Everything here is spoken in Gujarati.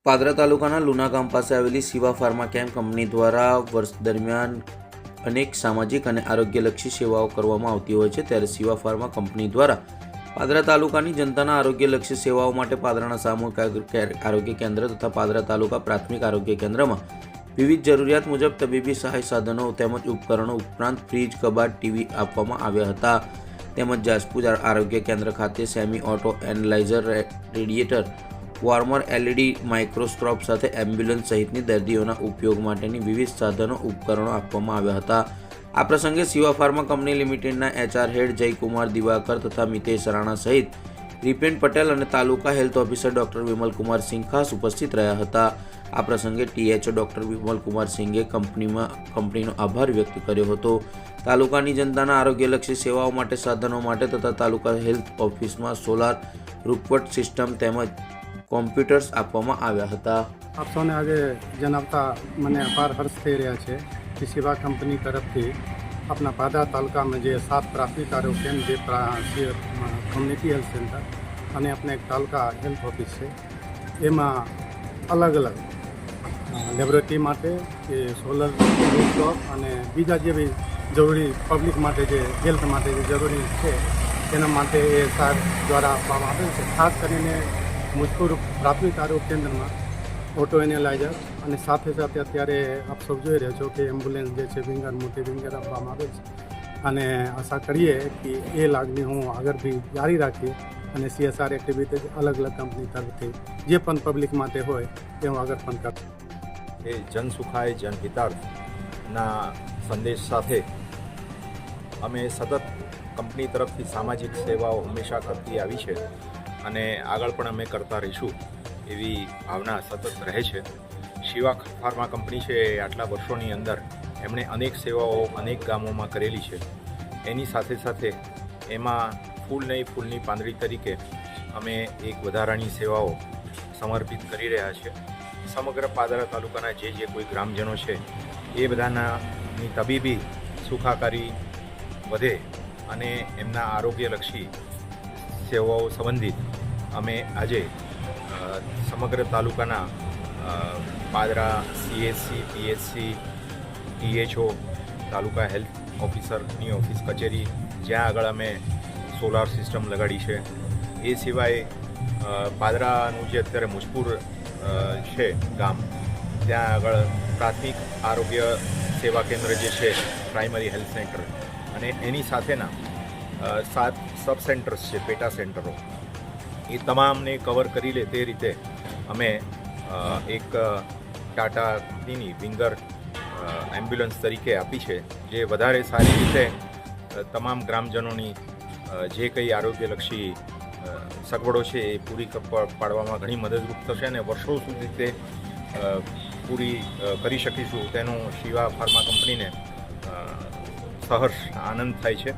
પાદરા તાલુકાના લુના ગામ પાસે આવેલી શિવા ફાર્મા કેમ કંપની દ્વારા વર્ષ દરમિયાન અનેક સામાજિક અને આરોગ્યલક્ષી સેવાઓ કરવામાં આવતી હોય છે। ત્યારે શિવા ફાર્મા કંપની દ્વારા પાદરા તાલુકાની જનતાના આરોગ્યલક્ષી સેવાઓ માટે પાદરાના સામૂહિક આરોગ્ય કેન્દ્ર તથા પાદરા તાલુકા પ્રાથમિક આરોગ્ય કેન્દ્રમાં વિવિધ જરૂરિયાત મુજબ તબીબી સહાય સાધનો તેમજ ઉપકરણો ઉપરાંત ફ્રીજ, કબાટ, ટીવી આપવામાં આવ્યા હતા। તેમજ જાસપુર આરોગ્ય કેન્દ્ર ખાતે semi auto analyser, radiator, વોર્મર, LED microscope સાથે એમ્બ્યુલન્સ સહિતની દર્દીઓના ઉપયોગ માટેની વિવિધ સાધનો ઉપકરણો આપવામાં આવ્યા હતા। આ પ્રસંગે શિવા ફાર્મા કંપની લિમિટેડના એચઆર હેડ જયકુમાર દિવાકર તથા મિતેશ રાણા સહિત રિપેન પટેલ અને તાલુકા હેલ્થ ઓફિસર ડોક્ટર વિમલકુમાર સિંહ ખાસ ઉપસ્થિત રહ્યા હતા। આ પ્રસંગે ટીએચઓ ડોક્ટર વિમલકુમાર સિંઘે કંપનીનો આભાર વ્યક્ત કર્યો હતો। તાલુકાની જનતાના આરોગ્યલક્ષી સેવાઓ માટે સાધનો માટે તથા તાલુકા હેલ્થ ઓફિસમાં સોલાર રૂફટોપ સિસ્ટમ તેમજ કોમ્પ્યુટર્સ આપવામાં આવ્યા હતા। આપ સૌને આજે જણાવતા મને અપાર હર્ષ થઈ રહ્યા છે કે શિવા કંપની તરફથી આપણા પાદરા તાલુકામાં જે 7 પ્રાથમિક આરોગ્ય કેન્દ્ર, જે કમ્યુનિટી હેલ્થ સેન્ટર અને આપણે એક તાલુકા હેલ્થ ઓફિસ છે, એમાં અલગ અલગ લેબોરેટરી માટે કે સોલર રૂફટોપ અને બીજા જે બી જરૂરી પબ્લિક માટે જે હેલ્થ માટે જે જરૂરી છે તેના માટે એ સાર દ્વારા આપવામાં આવેલ છે। ખાસ કરીને મુજપુર પ્રાથમિક આરોગ્ય કેન્દ્રમાં ઓટો એનાલાઇઝર અને સાથે સાથે અત્યારે આપ સૌ જોઈ રહ્યા છો કે એમ્બ્યુલન્સ જે છે વિંગર, મોટી વિંગર આપવામાં આવે છે અને આશા કરીએ કે એ લાગણી હું આગળ બી જારી રાખીએ અને CSR એક્ટિવિટીઝ અલગ અલગ કંપની તરફથી જે પણ પબ્લિક માટે હોય તે હું આગળ પણ કરું। એ જન સુખાય જન હિતાર્થના સંદેશ સાથે અમે સતત કંપની તરફથી સામાજિક સેવાઓ હંમેશા કરતી આવી છે અને આગળ પણ અમે કરતા રહીશું એવી ભાવના સતત રહે છે। શિવા ફાર્મા કંપની છે એ આટલા વર્ષોની અંદર એમણે અનેક સેવાઓ અનેક ગામોમાં કરેલી છે। એની સાથે સાથે એમાં ફૂલ નહીં ફૂલની પાંદડી તરીકે અમે એક વધારાની સેવાઓ સમર્પિત કરી રહ્યા છીએ। સમગ્ર પાદરા તાલુકાના જે કોઈ ગ્રામજનો છે એ બધાની તબીબી સુખાકારી વધે અને એમના આરોગ્યલક્ષી સેવાઓ સંબંધિત અમે આજે સમગ્ર તાલુકાના પાદરા CHC, PHC, THO, તાલુકા હેલ્થ ઓફિસરની ઓફિસ કચેરી, જ્યાં આગળ અમે સોલાર સિસ્ટમ લગાડી છે। એ સિવાય પાદરાનું જે અત્યારે મુજપુર છે ગામ, ત્યાં આગળ પ્રાથમિક આરોગ્ય સેવા કેન્દ્ર જે છે, પ્રાઇમરી હેલ્થ સેન્ટર, અને એની સાથેના 7 સબ સેન્ટર્સ છે, પેટા સેન્ટરો, એ તમામને કવર કરી લે તે રીતે અમે એક ટાટા કંપનીની વિંગર એમ્બ્યુલન્સ તરીકે આપી છે, જે વધારે સારી રીતે તમામ ગ્રામજનોની જે કંઈ આરોગ્યલક્ષી સગવડો છે એ પૂરી પાડવામાં ઘણી મદદરૂપ થશે અને વર્ષો સુધી તે પૂરી કરી શકીશું તેનો શિવા ફાર્મા કંપનીને સહર્ષ આનંદ થાય છે।